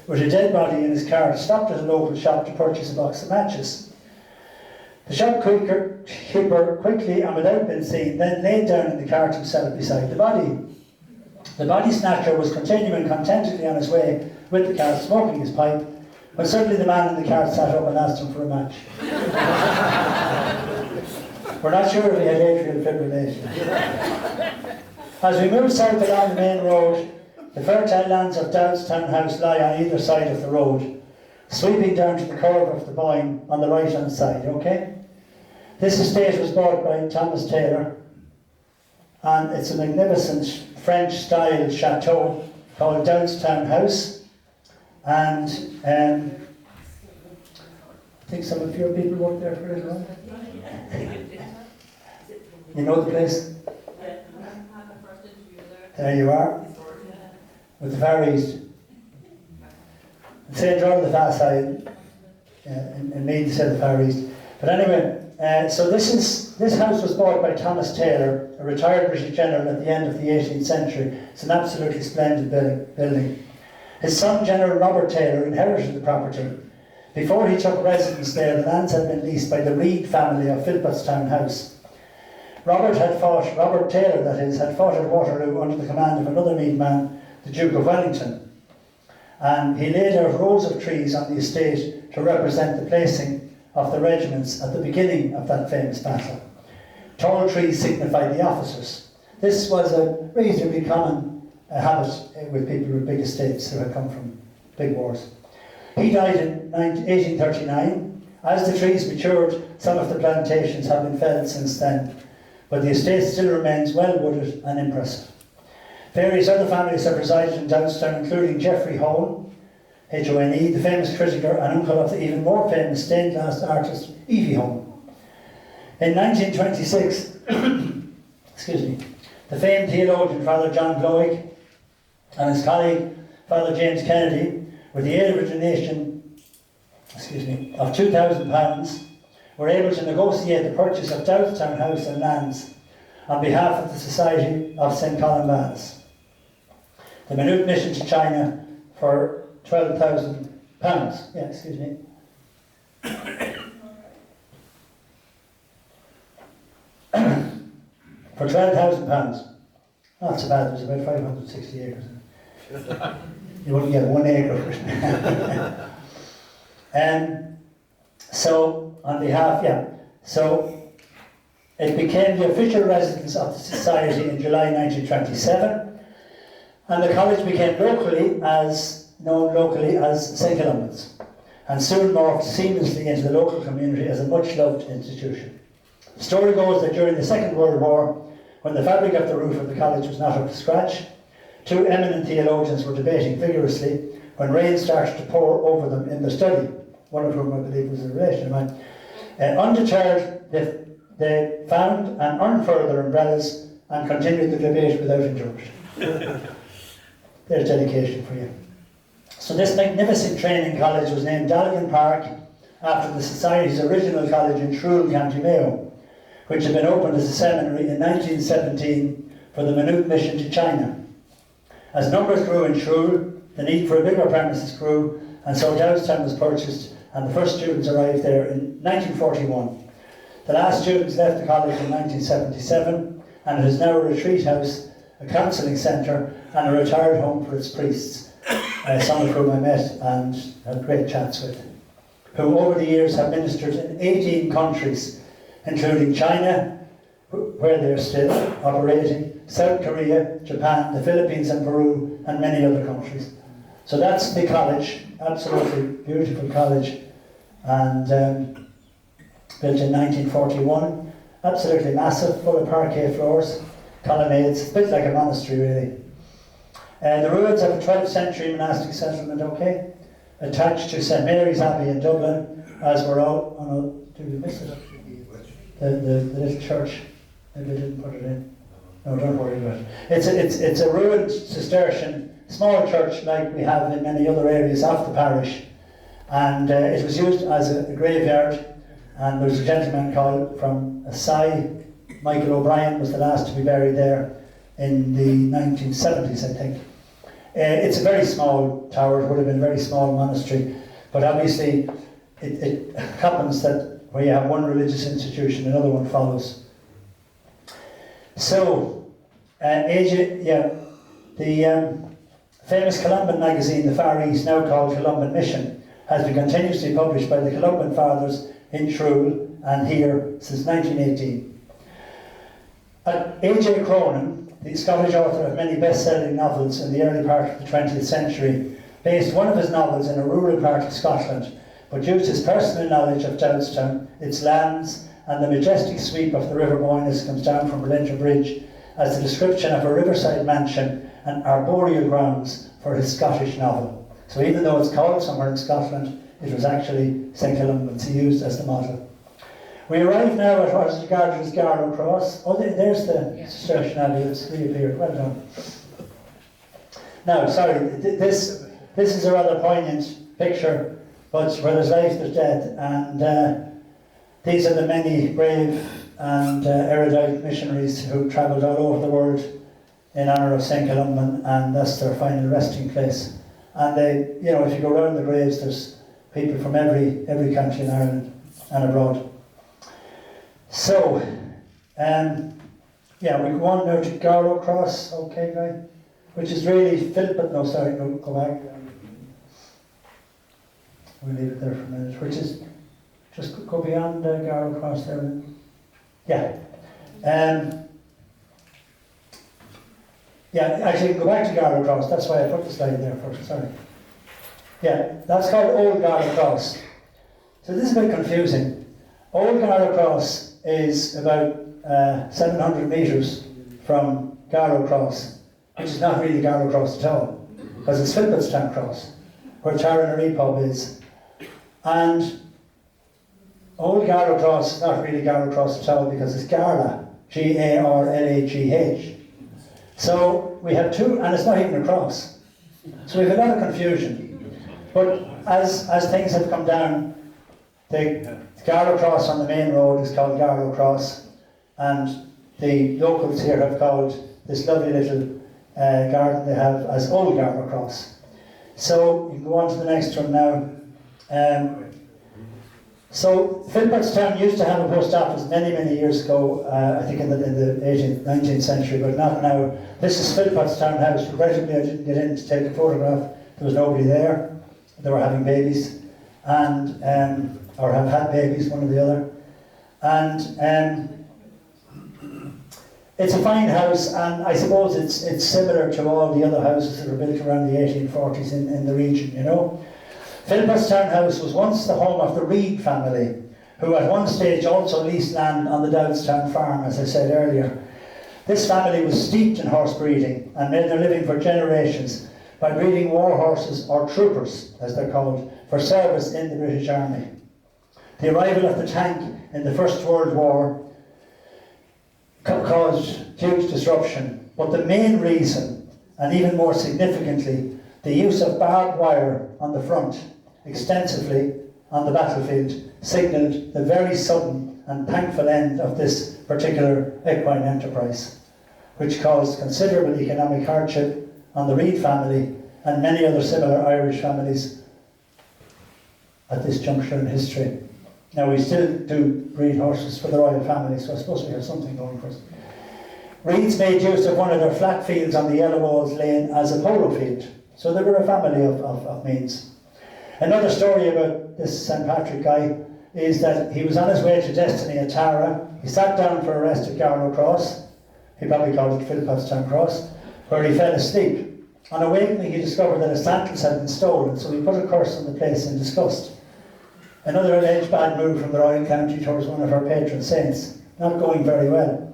with a dead body in his car, stopped at a local shop to purchase a box of matches. The shopkeeper quickly and without being seen then laid down in the cart himself beside the body. The body snatcher was continuing contentedly on his way with the cart, smoking his pipe, when suddenly the man in the cart sat up and asked him for a match. We're not sure if he had atrial fibrillation. As we move south along the main road, the fertile lands of Johnstown House lie on either side of the road, sweeping down to the curve of the Boyne on the right-hand side, okay? This estate was bought by Thomas Taylor, and it's a magnificent French-style chateau called Johnstown House, and I think some of your people work there for it, right? You know the place? There you are, with the Far East. St. John of the Far Side, in Meath, said the Far East. But anyway, so this house was bought by Thomas Taylor, a retired British general at the end of the 18th century. It's an absolutely splendid building. His son, General Robert Taylor, inherited the property. Before he took residence there, the lands had been leased by the Reed family of Philpotstown House. Robert Taylor, that is, had fought at Waterloo under the command of another Meath man, the Duke of Wellington. And he laid out rows of trees on the estate to represent the placing of the regiments at the beginning of that famous battle. Tall trees signified the officers. This was a reasonably common habit with people with big estates who had come from big wars. He died in 1839. As the trees matured, some of the plantations have been felled since then, but the estate still remains well wooded and impressive. Various other families have resided in Johnstown, including Geoffrey Hone, H-O-N-E, the famous cricketer and uncle of the even more famous stained glass artist Evie Hone. In 1926, excuse me, the famed theologian Father John Bloig and his colleague Father James Kennedy, with the aid of a donation of £2,000, were able to negotiate the purchase of Johnstown House and lands on behalf of the Society of St. Columbanus. The minute mission to China for £12,000. For £12,000. Not so bad, there's about 560 acres. You wouldn't get 1 acre for it. So, on behalf, so it became the official residence of the Society in July 1927, and the college became known locally as St. Columban's, and soon morphed seamlessly into the local community as a much-loved institution. The story goes that during the Second World War, when the fabric of the roof of the college was not up to scratch, two eminent theologians were debating vigorously when rain started to pour over them in the study, one of whom I believe was a relation of mine. Undeterred, they found and earned further umbrellas and continued the debate without interruption. There's dedication for you. So this magnificent training college was named Dalgan Park after the Society's original college in Truro, County Mayo, which had been opened as a seminary in 1917 for the minute mission to China. As numbers grew in Truro, the need for a bigger premises grew, and so Johnstown was purchased, and the first students arrived there in 1941. The last students left the college in 1977, and it is now a retreat house, a counselling centre, and a retired home for its priests, some of whom I met and had great chats with, who over the years have ministered in 18 countries, including China, where they're still operating, South Korea, Japan, the Philippines and Peru, and many other countries. So that's the college, absolutely beautiful college, and built in 1941, absolutely massive, full of parquet floors, colonnades, a bit like a monastery really. The ruins of a 12th century monastic settlement, okay, attached to St. Mary's Abbey in Dublin, as were all, did we miss it? The little church, maybe I didn't put it in. No, don't worry about it. It's a ruined Cistercian, small church like we have in many other areas of the parish. And it was used as a graveyard, and there was a gentleman called from Assai, Michael O'Brien was the last to be buried there in the 1970s, I think. It's a very small tower, it would have been a very small monastery, but obviously it happens that where you have one religious institution, another one follows. So, the famous Columban magazine, The Far East, now called Columban Mission, has been continuously published by the Columban Fathers in Shrule and here since 1918. A.J. Cronin, the Scottish author of many best-selling novels in the early part of the 20th century, based one of his novels in a rural part of Scotland, but used his personal knowledge of Johnstown, its lands, and the majestic sweep of the River Boyne as it comes down from Berlinter Bridge as the description of a riverside mansion and arboreal grounds for his Scottish novel. So even though it's called somewhere in Scotland, it was actually St. Columban's he used as the motto. We arrive now at what is regarded as Garlow Cross. Oh, there's the Cistercian Abbey, it's reappeared. Well done. Now, sorry, this is a rather poignant picture, but where there's life, there's death, and these are the many brave and erudite missionaries who travelled all over the world in honour of St. Columban, and that's their final resting place. And they, you know, if you go around the graves, there's people from every country in Ireland and abroad. So, we go on now to Garlow Cross, okay, guy, which is really Philpott. No, sorry, no, go back. We'll leave it there for a minute. Which is just go beyond Garlow Cross there. Yeah. Actually, go back to Garlow Cross. That's why I put the slide there first. Sorry. Yeah, that's called Old Garlow Cross. So this is a bit confusing. Old Garlow Cross is about 700 metres from Garlow Cross, which is not really Garlow Cross at all, because it's Philpottstown Cross, where Taranary pub is. And Old Garlow Cross is not really Garlow Cross at all, because it's Garla, G-A-R-L-A-G-H. So we have two, and it's not even a cross. So we have a lot of confusion. But as things have come down, the Garlow Cross on the main road is called Garlow Cross, and the locals here have called this lovely little garden they have as Old Garlow Cross. So you can go on to the next one now. So Philpottstown used to have a post office many years ago, I think in the 18th, 19th century, but not now. This is Philpottstown House. Regrettably, I didn't get in to take a photograph. There was nobody there. They were having babies, and or have had babies, one or the other. And it's a fine house, and I suppose it's similar to all the other houses that were built around the 1840s in the region, you know. Philpottstown House was once the home of the Reed family, who at one stage also leased land on the Downstown farm, as I said earlier. This family was steeped in horse breeding and made their living for generations by breeding war horses, or troopers, as they're called, for service in the British Army. The arrival of the tank in the First World War caused huge disruption, but the main reason, and even more significantly, the use of barbed wire on the front, extensively on the battlefield, signalled the very sudden and thankful end of this particular equine enterprise, which caused considerable economic hardship on the Reed family and many other similar Irish families at this juncture in history. Now, we still do breed horses for the royal family, so I suppose we have something going for us. Reeds made use of one of their flat fields on the Yellow Walls Lane as a polo field, so they were a family of means. Another story about this St. Patrick guy is that he was on his way to Destiny at Tara. He sat down for a rest at Garlow Cross. He probably called it Philpottstown Cross, where he fell asleep. On awakening, he discovered that his sandals had been stolen, so he put a curse on the place in disgust. Another alleged bad move from the royal county towards one of our patron saints, not going very well.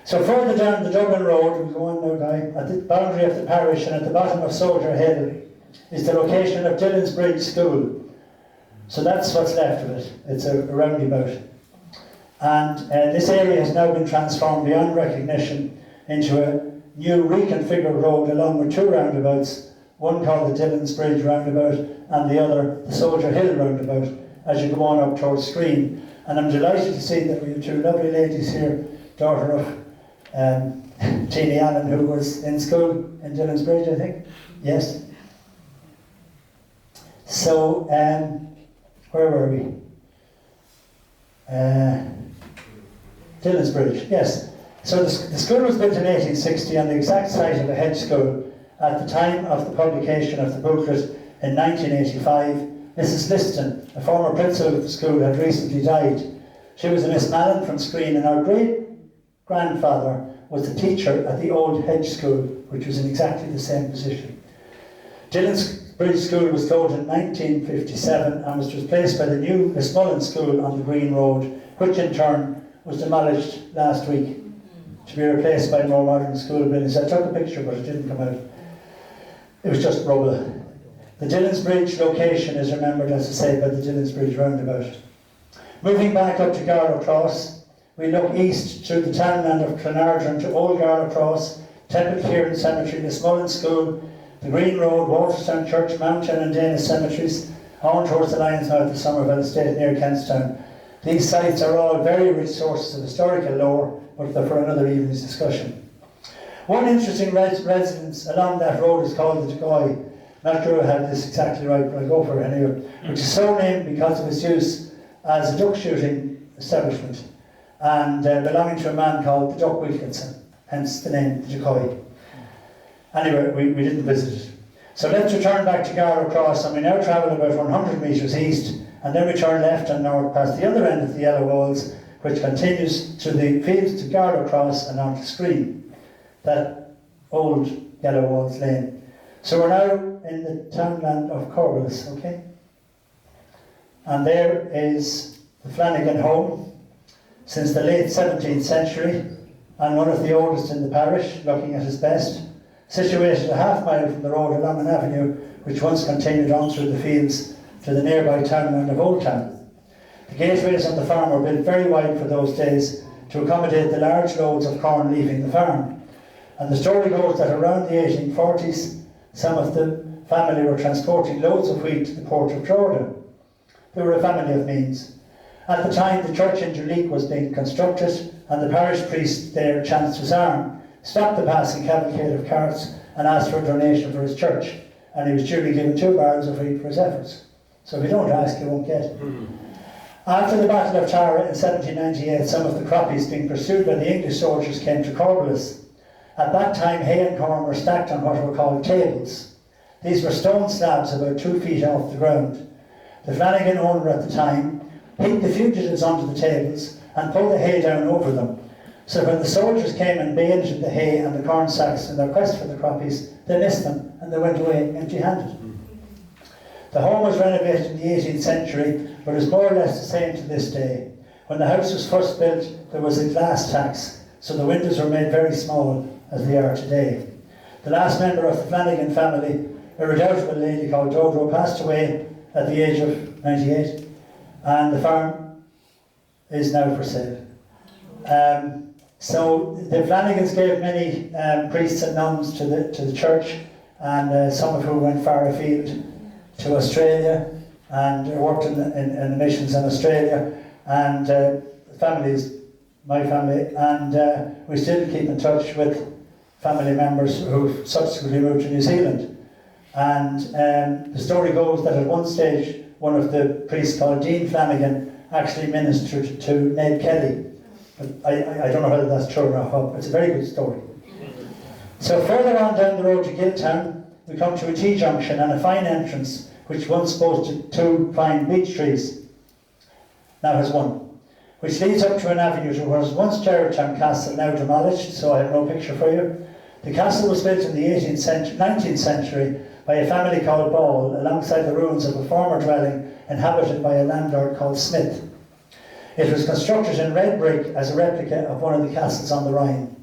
So further down the Dublin Road, we go on now, Guy, at the boundary of the parish and at the bottom of Soldier Hill is the location of Dillon's Bridge School. So that's what's left of it. It's a roundabout. And this area has now been transformed beyond recognition into a new reconfigured road along with two roundabouts, one called the Dillon's Bridge roundabout and the other the Soldier Hill roundabout, as you go on up towards Screen. And I'm delighted to see that we have two lovely ladies here, daughter of Teenie Allen, who was in school in Dillon's Bridge, I think. Yes. So, where were we? Dillon's Bridge, yes. So the school was built in 1860 on the exact site of a hedge school. At the time of the publication of the booklet in 1985, Mrs. Liston, a former principal of the school, had recently died. She was a Miss Mallon from Screen, and our great-grandfather was the teacher at the old hedge school, which was in exactly the same position. Dillon's Bridge School was closed in 1957 and was replaced by the new Lismullen School on the Green Road, which in turn was demolished last week to be replaced by more modern school buildings. I took a picture, but it didn't come out. It was just rubble. The Dillon's Bridge location is remembered, as I say, by the Dillon's Bridge roundabout. Moving back up to Garlow Cross, we look east through the townland of Clonardron to Old Garlow Cross, Temple Kieran Cemetery, Lismullen School, the Green Road, Waterstown Church, Mountain and Dana cemeteries, on towards the Lions Mouth of Somerville Estate near Kentstown. These sites are all very rich sources of historical lore, but they're for another evening's discussion. One interesting residence along that road is called the Decoy. Not sure I have this exactly right, but I'll go for it anyway. Which is so named because of its use as a duck shooting establishment and belonging to a man called the Duck Wilkinson, hence the name the Decoy. Anyway, we didn't visit it. So let's return back to Garlow Cross, and we now travel about 100 metres east, and then we turn left and north past the other end of the Yellow Walls, which continues through the fields to Garlow Cross and on to Screen, that old Yellow Walls lane. So we're now in the townland of Corvallis, okay? And there is the Flanagan home, since the late 17th century, and one of the oldest in the parish, looking at its best, situated a half-mile from the road along an avenue which once continued on through the fields to the nearby townland of Old Town. The gateways on the farm were built very wide for those days to accommodate the large loads of corn leaving the farm. And the story goes that around the 1840s, some of the family were transporting loads of wheat to the port of Jordan. They were a family of means. At the time, the church in Duleek was being constructed, and the parish priest there chanced his arm, stopped the passing cavalcade of carts and asked for a donation for his church, and he was duly given 2 barrels of wheat for his efforts. So if you don't ask, you won't get. After the Battle of Tara in 1798, some of the croppies being pursued by the English soldiers came to Corvallis. At that time, hay and corn were stacked on what were called tables. These were stone slabs about 2 feet off the ground. The Flanagan owner at the time heaped the fugitives onto the tables and pulled the hay down over them. So when the soldiers came and bayoneted the hay and the corn sacks in their quest for the croppies, they missed them and they went away empty-handed. The home was renovated in the 18th century, but is more or less the same to this day. When the house was first built, there was a glass tax, so the windows were made very small, as they are today. The last member of the Flanagan family, a redoubtable lady called Dodo, passed away at the age of 98, and the farm is now for sale. So the Flanagans gave many priests and nuns to the church, and some of whom went far afield to Australia and worked in the missions in Australia, and families, my family, and we still keep in touch with family members who subsequently moved to New Zealand. And the story goes that at one stage, one of the priests called Dean Flanagan actually ministered to Ned Kelly. But I don't know whether that's true or not, but it's a very good story. So further on down the road to Giltown, we come to a T-junction and a fine entrance which once boasted 2 fine beech trees, now has 1, which leads up to an avenue to what was once Gerardstown Castle, now demolished, so I have no picture for you. The castle was built in the 19th century by a family called Ball, alongside the ruins of a former dwelling inhabited by a landlord called Smith. It was constructed in red brick as a replica of one of the castles on the Rhine.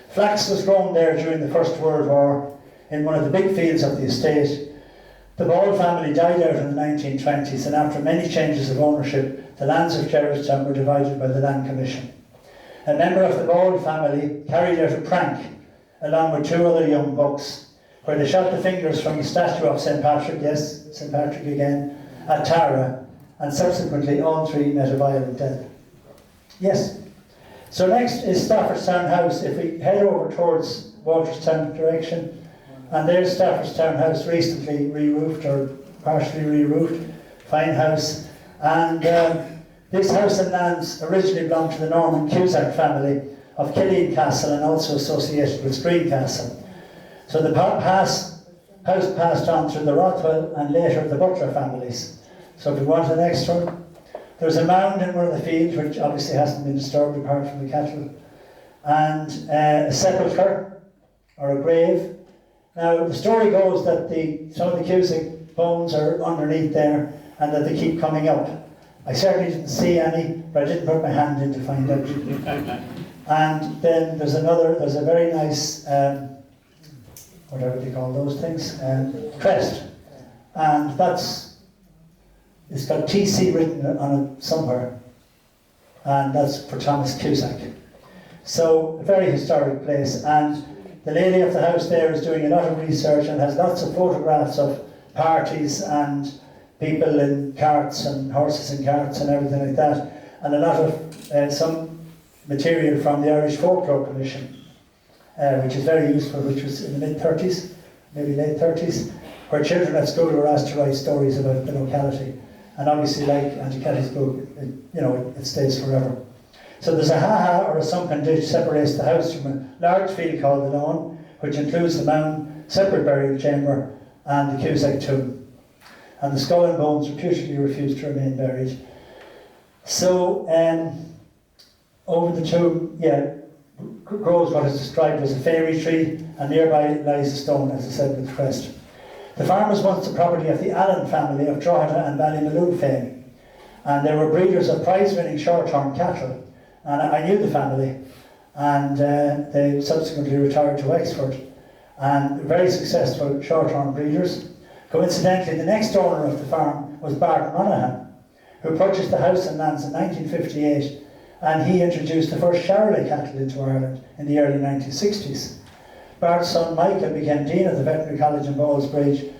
Flax was grown there during the First World War in one of the big fields of the estate. The Ball family died out in the 1920s, and after many changes of ownership, the lands of Gerardstown were divided by the Land Commission. A member of the Ball family carried out a prank along with 2 other young bucks, where they shot the fingers from the statue of St. Patrick, yes, St. Patrick again, at Tara, and subsequently all 3 met a violent death. Yes. So next is Staffordstown House. If we head over towards Walterstown direction, And there's Staffordstown House, recently re-roofed or partially re-roofed, fine house. And this house and lands originally belonged to the Norman Cusack family of Killeen Castle and also associated with Screen Castle. So the house passed on through the Rothwell and later the Butler families. So if we want the next one, there's a mound in one of the fields which obviously hasn't been disturbed apart from the cattle, and a sepulchre or a grave. Now the story goes that some of the Cusack bones are underneath there and that they keep coming up. I certainly didn't see any, but I didn't put my hand in to find out. And then there's a very nice, whatever they call those things, crest. And it's got TC written on it somewhere. And that's for Thomas Cusack. So, a very historic place. And the lady of the house there is doing a lot of research and has lots of photographs of parties and people in carts and horses in carts and everything like that. And a lot of some material from the Irish Folklore Commission, which is very useful, which was in the mid-30s, maybe late 30s, where children at school were asked to write stories about the locality. And obviously, like Auntie Katty's book, it stays forever. So there's a ha-ha or a sunken ditch separates the house from a large field called the Lawn, which includes the mound, separate burial chamber, and the Cusack tomb. And the skull and bones reputedly refused to remain buried. So, over the tomb, grows what is described as a fairy tree, and nearby lies a stone, as I said, with the crest. The farm was once the property of the Allen family of Drogheda and Ballymaloe fame, and they were breeders of prize-winning short-horn cattle. And I knew the family, and they subsequently retired to Wexford, and very successful short-horn breeders. Coincidentally, the next owner of the farm was Bart Monaghan, who purchased the house and lands in 1958, and he introduced the first Charolais cattle into Ireland in the early 1960s. Bart's son Michael became Dean of the Veterinary College in Ballsbridge,